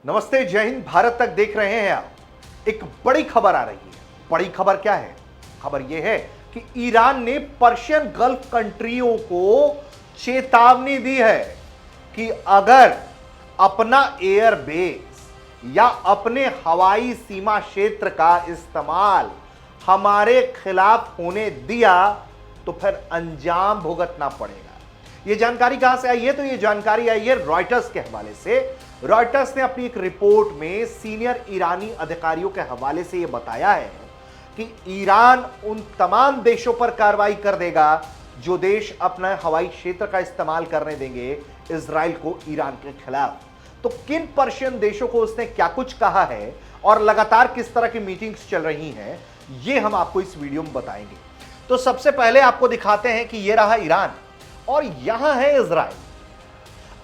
नमस्ते, जय हिंद। भारत तक देख रहे हैं आप। एक बड़ी खबर आ रही है। बड़ी खबर क्या है? खबर यह है कि ईरान ने पर्शियन गल्फ कंट्रियों को चेतावनी दी है कि अगर अपना एयर बेस या अपने हवाई सीमा क्षेत्र का इस्तेमाल हमारे खिलाफ होने दिया तो फिर अंजाम भुगतना पड़ेगा। यह जानकारी कहां से आई है? तो यह जानकारी आई है रॉयटर्स के हवाले से। रॉयटर्स ने अपनी एक रिपोर्ट में सीनियर ईरानी अधिकारियों के हवाले से यह बताया है कि ईरान उन तमाम देशों पर कार्रवाई कर देगा जो देश अपना हवाई क्षेत्र का इस्तेमाल करने देंगे इजराइल को ईरान के खिलाफ। तो किन पर्शियन देशों को उसने क्या कुछ कहा है और लगातार किस तरह की मीटिंग्स चल रही हैं, यह हम आपको इस वीडियो में बताएंगे। तो सबसे पहले आपको दिखाते हैं कि यह रहा ईरान और यहां है इजराइल।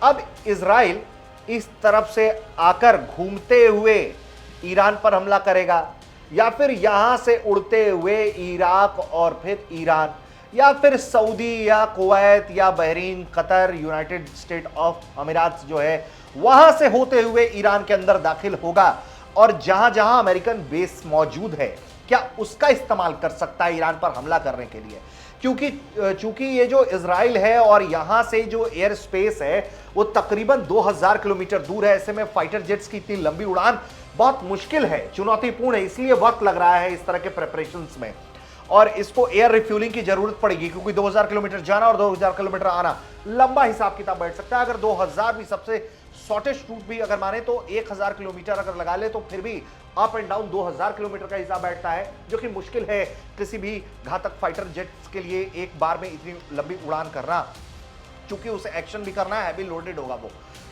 अब इजराइल इस तरफ से आकर घूमते हुए ईरान पर हमला करेगा या फिर यहां से उड़ते हुए इराक और फिर ईरान या फिर सऊदी या कुवैत या Bahrain, Qatar, United state of अमीरात जो है वहां से होते हुए ईरान के अंदर दाखिल होगा और जहां जहां अमेरिकन बेस मौजूद है क्या उसका इस्तेमाल कर सकता है ईरान पर हमला करने के लिए। चूंकि ये जो इजराइल है और यहां से जो एयर स्पेस है वो तकरीबन 2000 किलोमीटर दूर है। ऐसे में फाइटर जेट्स की इतनी लंबी उड़ान बहुत मुश्किल है, चुनौतीपूर्ण है, इसलिए वक्त लग रहा है इस तरह के प्रिपरेशंस में। और इसको एयर रिफ्यूलिंग की जरूरत पड़ेगी क्योंकि 2000 किलोमीटर जाना और 2000 किलोमीटर आना लंबा हिसाब किताब बैठ सकता है। अगर 2000 भी सबसे शॉर्टेस्ट रूट भी अगर माने तो 1000 किलोमीटर अगर लगा ले तो फिर भी अप एंड डाउन 2000 किलोमीटर का हिसाब बैठता है, जो कि मुश्किल है किसी भी घातक फाइटर जेट्स के लिए एक बार में इतनी लंबी उड़ान करना, क्योंकि उसे एक्शन भी करना है, हैवी लोडेड होगा वो।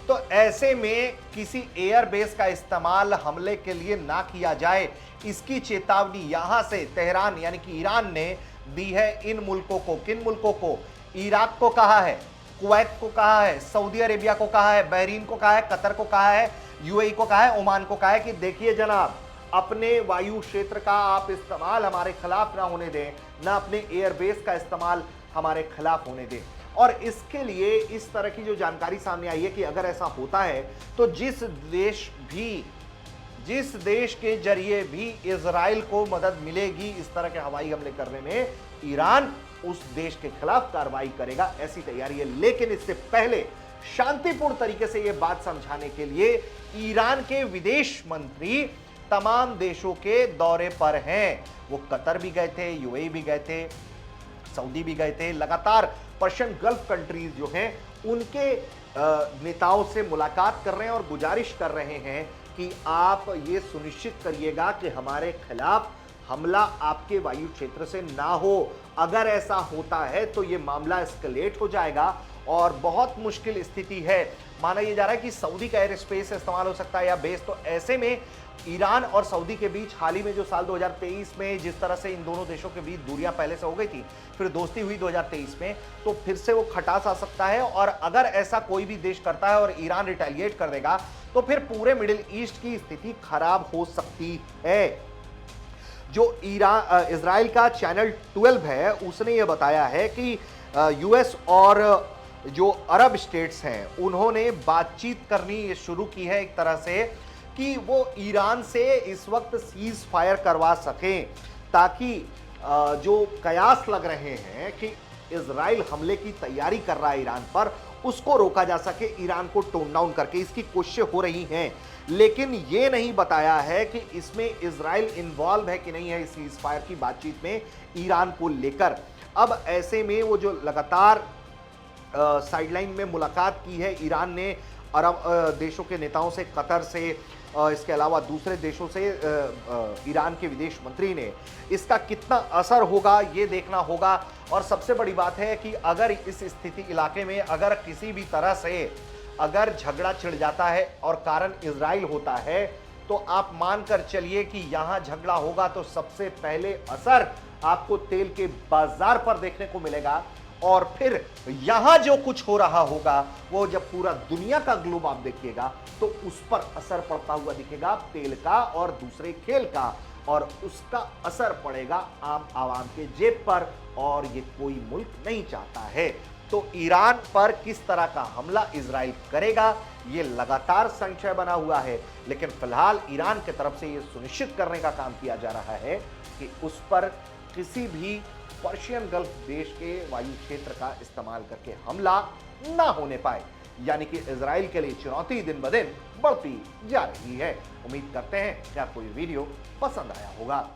तो ऐसे में किसी एयर बेस का इस्तेमाल हमले के लिए ना किया जाए, इसकी चेतावनी यहां से तेहरान यानी कि ईरान ने दी है इन मुल्कों को। किन मुल्कों को? इराक को कहा है, कुवैत को कहा है, सऊदी अरेबिया को कहा है, बहरीन को कहा है, कतर को कहा है, यूएई को कहा है, ओमान को कहा है कि देखिए जनाब, अपने वायु क्षेत्र का आप इस्तेमाल हमारे खिलाफ ना होने दें, ना अपने एयरबेस का इस्तेमाल हमारे खिलाफ होने दें। और इसके लिए इस तरह की जो जानकारी सामने आई है कि अगर ऐसा होता है तो जिस देश के जरिए भी इजराइल को मदद मिलेगी इस तरह के हवाई हमले करने में, ईरान उस देश के खिलाफ कार्रवाई करेगा, ऐसी तैयारी है। लेकिन इससे पहले शांतिपूर्ण तरीके से यह बात समझाने के लिए ईरान के विदेश मंत्री तमाम देशों के दौरे पर हैं। वो कतर भी गए थे, यूएई भी गए थे, सऊदी भी गए थे। लगातार पर्शियन गल्फ कंट्रीज जो हैं उनके नेताओं से मुलाकात कर रहे हैं और गुजारिश कर रहे हैं कि आप ये सुनिश्चित करिएगा कि हमारे खिलाफ हमला आपके वायु क्षेत्र से ना हो। अगर ऐसा होता है तो यह मामला एस्केलेट हो जाएगा और बहुत मुश्किल स्थिति है। माना यह जा रहा है कि सऊदी का एयर स्पेस इस्तेमाल हो सकता है या बेस। तो ऐसे में ईरान और सऊदी के बीच हाल ही में जो साल 2023 में जिस तरह से इन दोनों देशों के बीच दूरियां पहले से हो गई थी, फिर दोस्ती हुई 2023 में, तो फिर से वो खटास आ सकता है। और अगर ऐसा कोई भी देश करता है और ईरान रिटेलिएट कर देगा तो फिर पूरे मिडिल ईस्ट की स्थिति खराब हो सकती है। जो इजराइल का चैनल 12 है उसने ये बताया है कि यूएस और जो अरब स्टेट्स हैं उन्होंने बातचीत करनी शुरू की है एक तरह से कि वो ईरान से इस वक्त सीज फायर करवा सकें, ताकि जो कयास लग रहे हैं कि इजराइल हमले की तैयारी कर रहा है ईरान पर, उसको रोका जा सके ईरान को टोन डाउन करके। इसकी कोशिशें हो रही हैं, लेकिन ये नहीं बताया है कि इसमें इजराइल इन्वॉल्व है कि नहीं है इस सीज फायर की बातचीत में ईरान को लेकर। अब ऐसे में वो जो लगातार साइडलाइन में मुलाकात की है ईरान ने अरब देशों के नेताओं से, कतर से, इसके अलावा दूसरे देशों से ईरान के विदेश मंत्री ने, इसका कितना असर होगा ये देखना होगा। और सबसे बड़ी बात है कि अगर इस स्थिति इलाके में अगर किसी भी तरह से अगर झगड़ा छिड़ जाता है और कारण इजराइल होता है तो आप मानकर चलिए कि यहां झगड़ा होगा तो सबसे पहले असर आपको तेल के बाजार पर देखने को मिलेगा। और फिर यहां जो कुछ हो रहा होगा वो जब पूरा दुनिया का ग्लोब आप देखिएगा तो उस पर असर पड़ता हुआ दिखेगा, तेल का और दूसरे खेल का, और उसका असर पड़ेगा आम आवाम के जेब पर, और ये कोई मुल्क नहीं चाहता है। तो ईरान पर किस तरह का हमला इजराइल करेगा ये लगातार संशय बना हुआ है, लेकिन फिलहाल ईरान की तरफ से ये सुनिश्चित करने का काम किया जा रहा है कि उस पर किसी भी पर्शियन गल्फ देश के वायु क्षेत्र का इस्तेमाल करके हमला ना होने पाए। यानी कि इजराइल के लिए चुनौती दिन ब दिन बढ़ती जा रही है। उम्मीद करते हैं कि आपको ये वीडियो पसंद आया होगा।